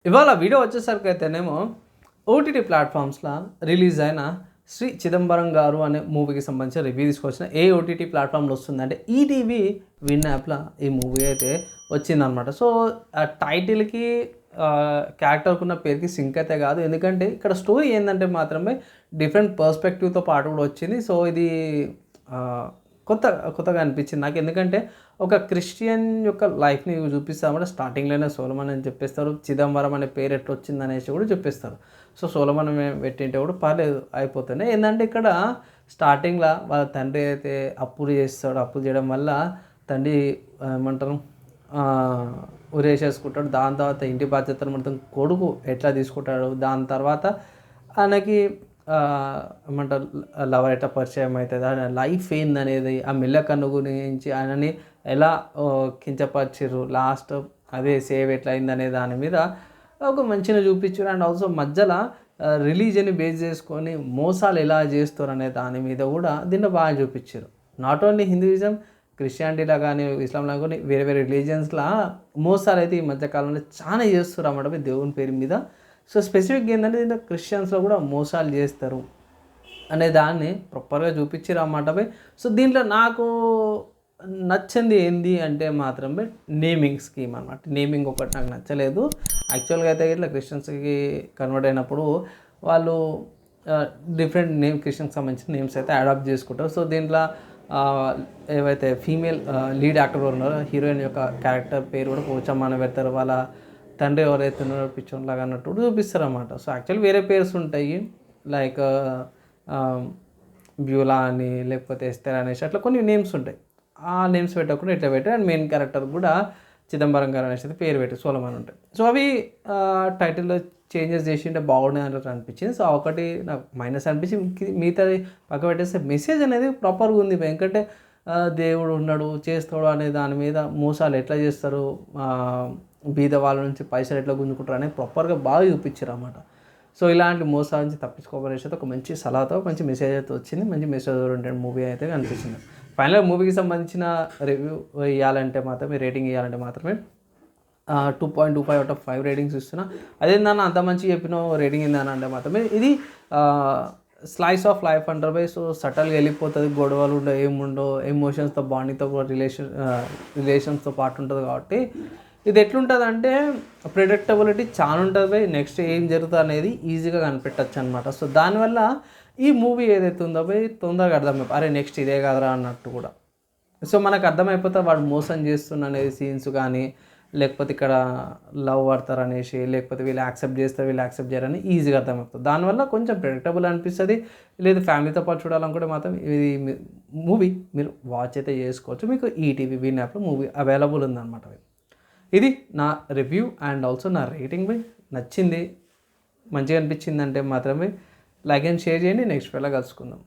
ఇవాళ వీడియో వచ్చేసరికి అయితేనేమో ఓటీటీ ప్లాట్ఫామ్స్లో రిలీజ్ అయిన శ్రీ చిదంబరం గారు అనే మూవీకి సంబంధించిన రివ్యూ తీసుకొచ్చిన ఏ ఓటీటీ ప్లాట్ఫామ్లో వస్తుందంటే ఈటీవీ విన్ యాప్లో ఈ మూవీ అయితే వచ్చిందనమాట. సో ఆ టైటిల్కి క్యారెక్టర్కి ఉన్న పేరుకి సింక్ అయితే కాదు, ఎందుకంటే ఇక్కడ స్టోరీ ఏంటంటే మాత్రమే డిఫరెంట్ పర్స్పెక్టివ్తో పాటు కూడా వచ్చింది. సో ఇది కొత్తగా అనిపించింది నాకు, ఎందుకంటే ఒక క్రిస్టియన్ యొక్క లైఫ్ని చూపిస్తామంటే స్టార్టింగ్లోనే సోలమన్ అని చెప్పేస్తారు, చిదంబరం అనే పేరు ఎట్లా వచ్చింది అనేసి కూడా చెప్పేస్తారు. సో సోలమన్ పెట్టింటే కూడా పర్లేదు అయిపోతుంది. ఏంటంటే ఇక్కడ స్టార్టింగ్లో వాళ్ళ తండ్రి అయితే అప్పులు చేస్తాడు, అప్పులు చేయడం వల్ల తండ్రి ఏమంటారు ఉరేసేసుకుంటాడు. దాని తర్వాత ఇంటి బాధ్యతలు మొత్తం కొడుకు ఎట్లా తీసుకుంటాడు, దాని తర్వాత ఆయనకి ఏమంటారు లవర్ ఎట్లా పరిచయం అవుతుంది, ఆయన లైఫ్ ఏందనేది, ఆ మెల్లకన్ను గురించి ఆయనని ఎలా కించపరిచారు, లాస్ట్ అదే సేవ్ ఎట్లా అయిందనే దాని మీద ఒక మంచిగా చూపించారు. అండ్ ఆల్సో మధ్యలో రిలీజియన్ని బేస్ చేసుకొని మోసాలు ఎలా చేస్తారు అనే దాని మీద కూడా దీన్ని బాగా చూపించారు. నాట్ ఓన్లీ హిందూయిజం, క్రిస్టియానిటీలో కానీ ఇస్లాంలో కానీ వేరే వేరే రిలీజియన్స్లో మోసాలు అయితే ఈ మధ్యకాలంలో చాలా చేస్తారు అన్నమాట దేవుని పేరు మీద. సో స్పెసిఫిక్గా ఏంటంటే దీంట్లో క్రిస్టియన్స్లో కూడా మోసాలు చేస్తారు అనే దాన్ని ప్రాపర్గా చూపించారు అన్నమాట. సో దీంట్లో నాకు నచ్చింది ఏంది అంటే మాత్రమే నేమింగ్ స్కీమ్ అనమాట. నేమింగ్ ఒకటి నాకు నచ్చలేదు. యాక్చువల్గా అయితే ఇట్లా క్రిస్టియన్స్కి కన్వర్ట్ అయినప్పుడు వాళ్ళు డిఫరెంట్ క్రిస్టియన్కి సంబంధించిన నేమ్స్ అయితే అడాప్ట్ చేసుకుంటారు. సో దీంట్లో ఏవైతే ఫీమేల్ లీడ్ యాక్టర్ ఉన్నారో హీరోయిన్ యొక్క క్యారెక్టర్ పేరు కూడా పోచమ్మ అని పెడతారు. వాళ్ళ తండ్రి ఎవరైతే ఉన్నారో పిచ్చోన్ లాగా అన్నట్టు చూపిస్తారు అన్నమాట. సో యాక్చువల్లీ వేరే పేర్స్ ఉంటాయి, లైక్ బ్యూలా అని లేకపోతే ఎస్తర్ అనేసి అట్లా కొన్ని నేమ్స్ ఉంటాయి. ఆ నేమ్స్ పెట్టకుండా ఇట్లా పెట్టారు. అండ్ మెయిన్ క్యారెక్టర్ కూడా చిదంబరం గారు అనేసి పేరు పెట్టి సోలమన్ ఉంటాయి. సో అవి టైటిల్లో చేంజెస్ చేసింటే బాగుండే అన్నట్టు అనిపించింది. సో ఒకటి నాకు మైనస్ అనిపించింది. మిగతాది పక్క పెట్టేస్తే మెసేజ్ అనేది ప్రాపర్గా ఉంది. ఎందుకంటే దేవుడు ఉన్నాడు చేస్తాడు అనే దాని మీద మోసాలు ఎట్లా చేస్తారు, బీద వాళ్ళ నుంచి పైసలు ఎట్లా గుంజుకుంటారు అనేది ప్రాపర్గా బాగా చూపించారు అన్నమాట. సో ఇలాంటి మోసాల నుంచి తప్పించుకోవాలనేసి ఒక మంచి సలహాతో మంచి మెసేజ్ అయితే వచ్చింది. మంచి మెసేజ్ ఓరియంటెడ్ మూవీ అయితే అనిపించింది. ఫైనల్గా మూవీకి సంబంధించిన రివ్యూ ఇవ్వాలంటే మాత్రమే, రేటింగ్ ఇవ్వాలంటే మాత్రమే 2.25 అవుట్ ఆఫ్ 5 రేటింగ్స్ ఇస్తున్నా. అదేందన్న అంత మంచి చెప్పిన రేటింగ్ ఏందని అంటే మాత్రమే ఇది స్లైస్ ఆఫ్ లైఫ్ అంటారు. సో సటల్గా వెళ్ళిపోతుంది, గొడవలు ఉండవు, ఏముండవు, ఎమోషన్స్తో బాండింగ్తో కూడా రిలేషన్స్తో పాటు ఉంటుంది. కాబట్టి ఇది ఎట్లుంటుంది అంటే ప్రిడిక్టబిలిటీ చాలా ఉంటుంది. నెక్స్ట్ ఏం జరుగుతుంది అనేది ఈజీగా కనిపెట్టచ్చు అనమాట. సో దానివల్ల ఈ మూవీ ఏదైతే ఉందో తొందరగా అర్థమైపోయి అరే నెక్స్ట్ ఇదే కదరా అన్నట్టు కూడా. సో మనకు అర్థమైపోతే వాడు మోసం చేస్తున్న అనేది సీన్స్ కానీ, లేకపోతే ఇక్కడ లవ్ పడతారు అనేసి, లేకపోతే వీళ్ళు యాక్సెప్ట్ చేస్తారు వీళ్ళు యాక్సెప్ట్ చేయరని ఈజీగా అర్థమవుతుంది. దానివల్ల కొంచెం ప్రెడిక్టబుల్ అనిపిస్తుంది. లేదు ఫ్యామిలీతో పాటు చూడాలనుకుంటే మాత్రం ఇది మూవీ మీరు వాచ్ అయితే చేసుకోవచ్చు. మీకు ఈటీవీ విన్ యాప్లో మూవీ అవైలబుల్ ఉందన్నమాట. ఇది నా రివ్యూ అండ్ ఆల్సో నా రేటింగ్. నచ్చింది, మంచిగా అనిపించింది అంటే మాత్రమే లైక్ అండ్ షేర్ చేయండి. నెక్స్ట్ వేళ కలుసుకుందాం.